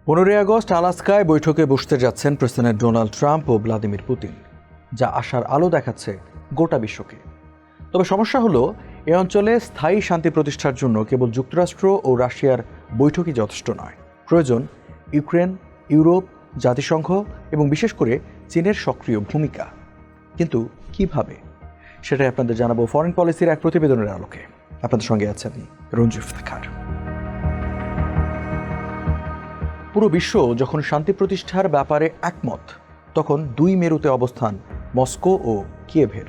15 August আলাস্কায় বৈঠকে বসতে যাচ্ছেন প্রেসিডেন্ট ডোনাল্ড ট্রাম্প ও ভ্লাদিমির পুতিন, যা আশার আলো দেখাচ্ছে গোটা বিশ্বকে। তবে সমস্যা হলো, এ অঞ্চলে স্থায়ী শান্তি প্রতিষ্ঠার জন্য কেবল যুক্তরাষ্ট্র ও রাশিয়ার বৈঠকই যথেষ্ট নয়। প্রয়োজন ইউক্রেন, ইউরোপ, জাতিসংঘ এবং বিশেষ করে চীনের সক্রিয় ভূমিকা। কিন্তু কিভাবে, সেটাই আপনাদের জানাবো ফরেন পলিসির এক প্রতিবেদনের আলোকে। আপনাদের সঙ্গে আছেন রঞ্জু ইফতেখার। পুরো বিশ্ব যখন শান্তি প্রতিষ্ঠার ব্যাপারে একমত, তখন দুই মেরুতে অবস্থান মস্কো ও কিয়েভের।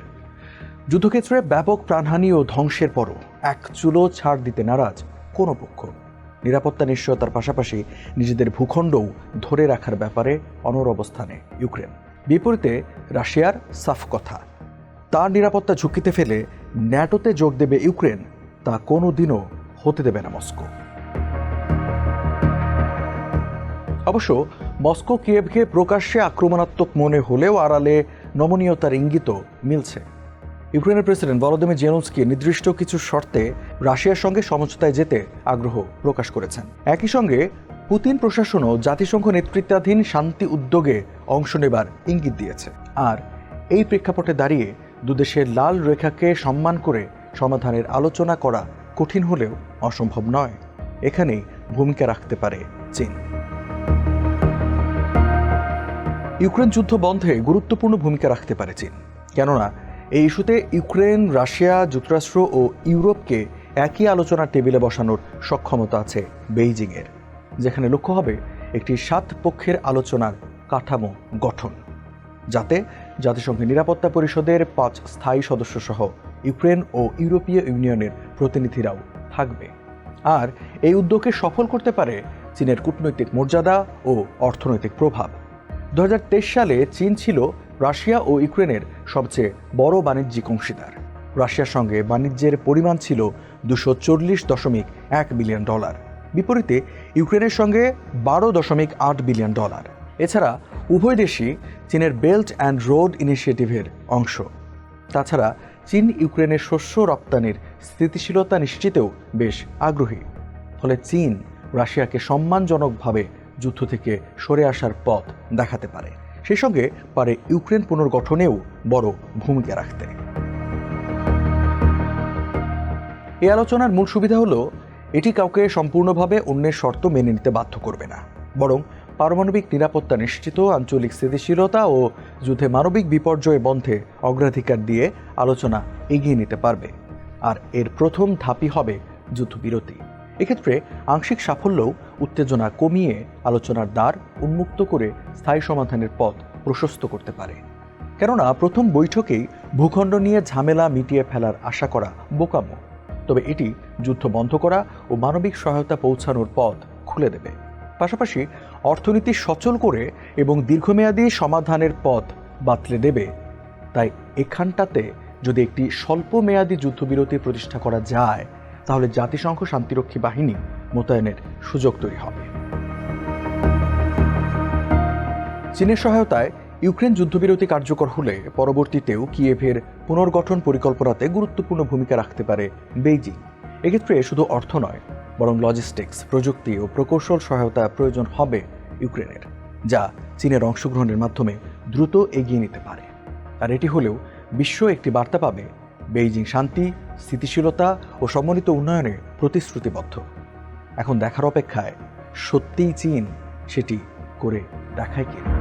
যুদ্ধক্ষেত্রে ব্যাপক প্রাণহানি ও ধ্বংসের পরও এক চুলো ছাড় দিতে নারাজ কোনো পক্ষ। নিরাপত্তা নিশ্চয়তার পাশাপাশি নিজেদের ভূখণ্ডও ধরে রাখার ব্যাপারে অনড় অবস্থানে ইউক্রেন। বিপরীতে রাশিয়ার সাফ কথা, তার নিরাপত্তা ঝুঁকিতে ফেলে ন্যাটোতে যোগ দেবে ইউক্রেন, তা কোনো দিনও হতে দেবে না মস্কো। অবশ্য মস্কো কিয়েভকে প্রকাশ্যে আক্রমণাত্মক মনে হলেও আড়ালে নমনীয়তার ইঙ্গিতও মিলছে। ইউক্রেনের প্রেসিডেন্ট ভলোদিমির জেলেনস্কি নির্দিষ্ট কিছু শর্তে রাশিয়ার সঙ্গে সমঝোতায় যেতে আগ্রহ প্রকাশ করেছেন। একই সঙ্গে পুতিন প্রশাসনও জাতিসংঘ নেতৃত্বাধীন শান্তি উদ্যোগে অংশ নেবার ইঙ্গিত দিয়েছে। আর এই প্রেক্ষাপটে দাঁড়িয়ে দুদেশের লাল রেখাকে সম্মান করে সমাধানের আলোচনা করা কঠিন হলেও অসম্ভব নয়। এখানেই ভূমিকা রাখতে পারে চীন। ইউক্রেন যুদ্ধ বন্ধে গুরুত্বপূর্ণ ভূমিকা রাখতে পারে চীন, কেননা এই ইস্যুতে ইউক্রেন, রাশিয়া, যুক্তরাষ্ট্র ও ইউরোপকে একই আলোচনার টেবিলে বসানোর সক্ষমতা আছে বেইজিংয়ের, যেখানে লক্ষ্য হবে একটি 7 পক্ষের আলোচনার কাঠামো গঠন, যাতে জাতিসংঘের নিরাপত্তা পরিষদের 5 স্থায়ী সদস্য সহ ইউক্রেন ও ইউরোপীয় ইউনিয়নের প্রতিনিধিরাও থাকবে। আর এই উদ্যোগকে সফল করতে পারে চীনের কূটনৈতিক মর্যাদা ও অর্থনৈতিক প্রভাব। 2023 সালে চীন ছিল রাশিয়া ও ইউক্রেনের সবচেয়ে বড় বাণিজ্যিক অংশীদার। রাশিয়ার সঙ্গে বাণিজ্যের পরিমাণ ছিল $240.1 বিলিয়ন। বিপরীতে ইউক্রেনের সঙ্গে $12.8 বিলিয়ন। এছাড়া উভয় দেশই চীনের বেল্ট অ্যান্ড রোড ইনিশিয়েটিভের অংশ। তাছাড়া চীন ইউক্রেনের শস্য রপ্তানির স্থিতিশীলতা নিশ্চিতেও বেশ আগ্রহী। ফলে চীন রাশিয়াকে সম্মানজনকভাবে যুদ্ধ থেকে সরে আসার পথ দেখাতে পারে, সেই সঙ্গে পারে ইউক্রেন পুনর্গঠনেও বড় ভূমিকা রাখতে। এই আলোচনার মূল সুবিধা হলো, এটি কাউকে সম্পূর্ণভাবে অন্যের শর্ত মেনে নিতে বাধ্য করবে না, বরং পারমাণবিক নিরাপত্তা নিশ্চিত, আঞ্চলিক স্থিতিশীলতা ও যুদ্ধে মানবিক বিপর্যয় বন্ধে অগ্রাধিকার দিয়ে আলোচনা এগিয়ে নিতে পারবে। আর এর প্রথম ধাপই হবে যুদ্ধবিরতি। এক্ষেত্রে আংশিক সাফল্যও উত্তেজনা কমিয়ে আলোচনার দ্বার উন্মুক্ত করে স্থায়ী সমাধানের পথ প্রশস্ত করতে পারে। কেননা প্রথম বৈঠকেই ভূখণ্ড নিয়ে ঝামেলা মিটিয়ে ফেলার আশা করা বোকামো। তবে এটি যুদ্ধ বন্ধ করা ও মানবিক সহায়তা পৌঁছানোর পথ খুলে দেবে, পাশাপাশি অর্থনীতি সচল করে এবং দীর্ঘমেয়াদী সমাধানের পথ বাতলে দেবে। তাই এখানটাতে যদি একটি স্বল্পমেয়াদী যুদ্ধবিরতি প্রতিষ্ঠা করা যায়, তাহলে জাতিসংঘ শান্তিরক্ষী বাহিনী মোতায়েনের সুযোগ তৈরি হবে। চীনের সহায়তায় ইউক্রেন যুদ্ধবিরতি কার্যকর হলে পরবর্তীতেও কিয়েভের পুনর্গঠন পরিকল্পনাতে গুরুত্বপূর্ণ ভূমিকা রাখতে পারে বেইজিং। এক্ষেত্রে শুধু অর্থ নয়, বরং লজিস্টিক্স, প্রযুক্তি ও প্রকৌশল সহায়তা প্রয়োজন হবে ইউক্রেনের, যা চীনের অংশগ্রহণের মাধ্যমে দ্রুত এগিয়ে নিতে পারে। আর এটি হলেও বিশ্ব একটি বার্তা পাবে, বেইজিং শান্তি, স্থিতিশীলতা ও সমন্বিত উন্নয়নে প্রতিশ্রুতিবদ্ধ। এখন দেখার অপেক্ষায় সত্যিই চীন সেটি করে দেখায় কিনা।